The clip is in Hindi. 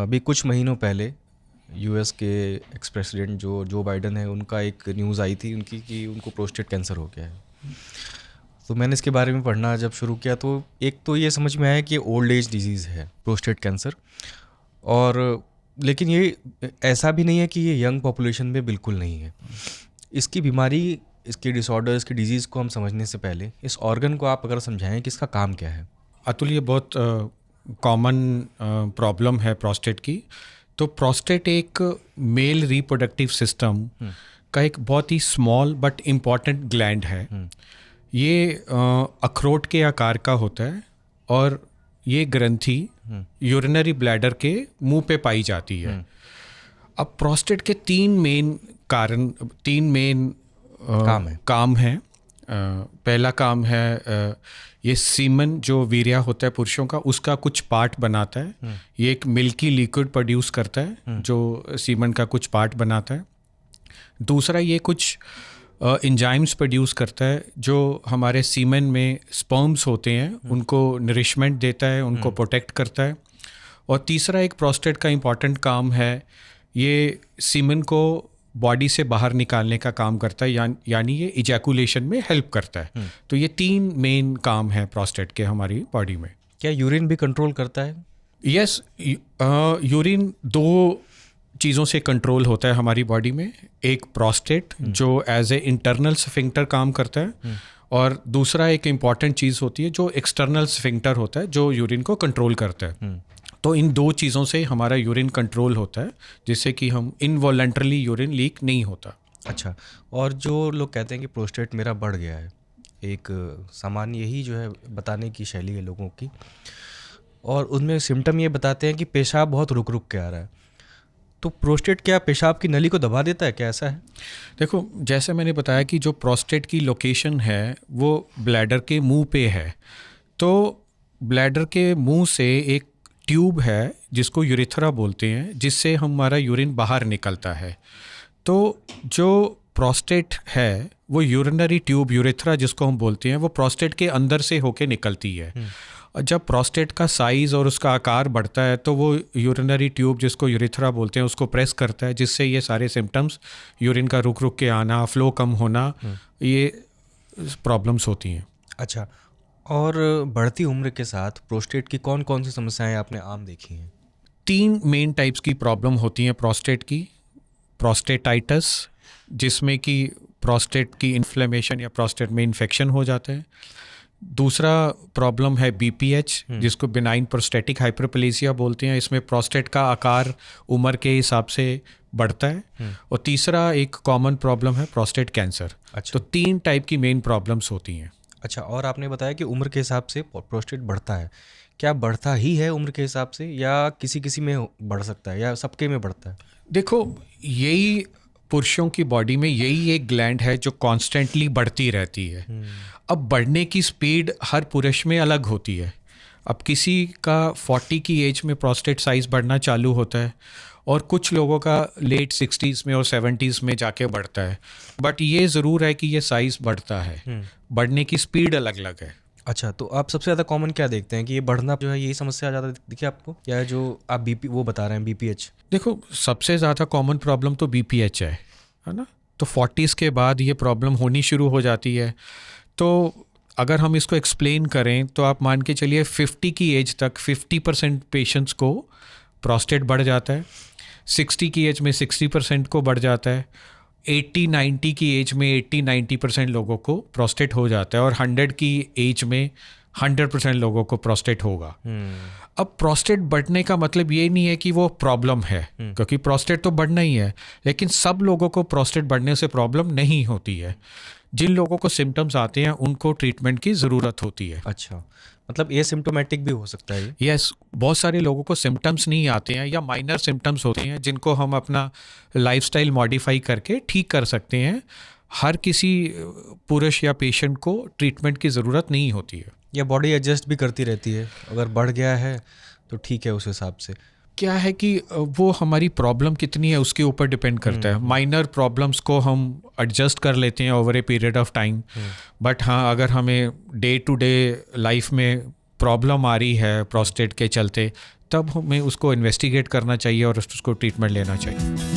अभी कुछ महीनों पहले यूएस के एक्स प्रेसिडेंट जो जो बाइडन है, उनका एक न्यूज़ आई थी उनकी कि उनको प्रोस्टेट कैंसर हो गया है। तो मैंने इसके बारे में पढ़ना जब शुरू किया तो एक तो ये समझ में आया कि ओल्ड एज डिजीज़ है प्रोस्टेट कैंसर। और लेकिन ये ऐसा भी नहीं है कि ये यंग पॉपुलेशन में बिल्कुल नहीं है। इसकी बीमारी, इसके डिसऑर्डर, इसकी डिजीज़ को हम समझने से पहले इस ऑर्गन को आप अगर समझाएं कि इसका काम क्या है। अतुल, ये बहुत कॉमन प्रॉब्लम है प्रोस्टेट की। तो प्रोस्टेट एक मेल रिप्रोडक्टिव सिस्टम का एक बहुत ही स्मॉल बट इम्पॉर्टेंट ग्लैंड है। ये अखरोट के आकार का होता है और ये ग्रंथि यूरिनरी ब्लैडर के मुंह पे पाई जाती है। अब प्रोस्टेट के तीन मेन काम है। पहला काम है ये सीमन जो वीर्या होता है पुरुषों का, उसका कुछ पार्ट बनाता है। ये एक मिल्की लिक्विड प्रोड्यूस करता है जो सीमन का कुछ पार्ट बनाता है। दूसरा, ये कुछ एंजाइम्स प्रोड्यूस करता है जो हमारे सीमन में स्पर्म्स होते हैं उनको नरिशमेंट देता है, उनको प्रोटेक्ट करता है। और तीसरा एक प्रोस्टेट का इम्पॉर्टेंट काम है, ये सीमन को बॉडी से बाहर निकालने का काम करता है, यानी ये इजैकुलेशन में हेल्प करता है। तो ये तीन मेन काम है प्रोस्टेट के हमारी बॉडी में। क्या यूरिन भी कंट्रोल करता है? यस, यूरिन दो चीज़ों से कंट्रोल होता है हमारी बॉडी में। एक प्रोस्टेट जो एज ए इंटरनल स्फिंक्टर काम करता है, और दूसरा एक इम्पॉर्टेंट चीज़ होती है जो एक्सटर्नल स्फिंक्टर होता है जो यूरिन को कंट्रोल करता है। तो इन दो चीज़ों से हमारा यूरिन कंट्रोल होता है, जिससे कि हम इनवॉलंटरली यूरिन लीक नहीं होता। अच्छा, और जो लोग कहते हैं कि प्रोस्टेट मेरा बढ़ गया है, एक सामान्य यही जो है बताने की शैली है लोगों की, और उनमें सिम्टम ये बताते हैं कि पेशाब बहुत रुक रुक के आ रहा है। तो प्रोस्टेट क्या पेशाब की नली को दबा देता है, क्या ऐसा है? देखो, जैसे मैंने बताया कि जो प्रोस्टेट की लोकेशन है वो ब्लैडर के मुंह पे है। तो ब्लैडर के मुंह से एक ट्यूब है जिसको यूरेथ्रा बोलते हैं, जिससे हमारा यूरिन बाहर निकलता है। तो जो प्रोस्टेट है वो यूरिनरी ट्यूब, यूरेथ्रा जिसको हम बोलते हैं, वो प्रोस्टेट के अंदर से होके निकलती है। और जब प्रोस्टेट का साइज़ और उसका आकार बढ़ता है तो वो यूरिनरी ट्यूब जिसको यूरेथ्रा बोलते हैं उसको प्रेस करता है, जिससे ये सारे सिम्टम्स, यूरिन का रुक रुक के आना, फ्लो कम होना, ये प्रॉब्लम्स होती हैं। अच्छा, और बढ़ती उम्र के साथ प्रोस्टेट की कौन कौन सी समस्याएं आपने आम देखी हैं? तीन मेन टाइप्स की प्रॉब्लम होती हैं प्रोस्टेट की। प्रोस्टेटाइटिस, जिसमें कि प्रोस्टेट की इन्फ्लेमेशन या प्रोस्टेट में इन्फेक्शन हो जाता है। दूसरा प्रॉब्लम है बीपीएच, जिसको बिनाइन प्रोस्टेटिक हाइपरप्लेसिया बोलते हैं। इसमें प्रोस्टेट का आकार उम्र के हिसाब से बढ़ता है। और तीसरा एक कॉमन प्रॉब्लम है प्रोस्टेट कैंसर। अच्छा। तो तीन टाइप की मेन प्रॉब्लम्स होती हैं। अच्छा, और आपने बताया कि उम्र के हिसाब से प्रोस्टेट बढ़ता है। क्या बढ़ता ही है उम्र के हिसाब से, या किसी किसी में बढ़ सकता है, या सबके में बढ़ता है? देखो, यही पुरुषों की बॉडी में यही एक ग्लैंड है जो कॉन्स्टेंटली बढ़ती रहती है। अब बढ़ने की स्पीड हर पुरुष में अलग होती है। अब किसी का 40 की एज में प्रोस्टेट साइज़ बढ़ना चालू होता है और कुछ लोगों का लेट 60s में और 70s में जाके बढ़ता है। बट ये ज़रूर है कि ये साइज़ बढ़ता है, बढ़ने की स्पीड अलग अलग है। अच्छा, तो आप सबसे ज़्यादा कॉमन क्या देखते हैं कि ये बढ़ना जो है, यही समस्या ज़्यादा दिखी आपको, या जो आप बीपी वो बता रहे हैं बीपीएच? देखो, सबसे ज़्यादा कॉमन प्रॉब्लम तो बीपीएच है ना। तो 40s के बाद ये प्रॉब्लम होनी शुरू हो जाती है। तो अगर हम इसको एक्सप्लेन करें तो आप मान के चलिए 50 की एज तक 50% पेशेंट्स को प्रोस्टेट बढ़ जाता है। 60 की एज में 60% को बढ़ जाता है। 80-90 की एज में 80-90% लोगों को प्रोस्टेट हो जाता है। और 100 की एज में 100% लोगों को प्रोस्टेट होगा। अब प्रोस्टेट बढ़ने का मतलब ये नहीं है कि वो प्रॉब्लम है, क्योंकि प्रोस्टेट तो बढ़ना ही है। लेकिन सब लोगों को प्रोस्टेट बढ़ने से प्रॉब्लम नहीं होती है। जिन लोगों को सिम्टम्स आते हैं उनको ट्रीटमेंट की ज़रूरत होती है। अच्छा, मतलब ये सिम्टोमेटिक भी हो सकता है? यस, बहुत सारे लोगों को सिम्टम्स नहीं आते हैं या माइनर सिम्टम्स होते हैं जिनको हम अपना लाइफस्टाइल मॉडिफाई करके ठीक कर सकते हैं। हर किसी पुरुष या पेशेंट को ट्रीटमेंट की ज़रूरत नहीं होती है। या बॉडी एडजस्ट भी करती रहती है, अगर बढ़ गया है तो ठीक है उस हिसाब से? क्या है कि वो हमारी प्रॉब्लम कितनी है उसके ऊपर डिपेंड करता है। माइनर प्रॉब्लम्स को हम एडजस्ट कर लेते हैं over a period of time. But हाँ, अगर हमें डे टू डे लाइफ में प्रॉब्लम आ रही है प्रोस्टेट के चलते, तब हमें उसको इन्वेस्टिगेट करना चाहिए और उसको ट्रीटमेंट लेना चाहिए।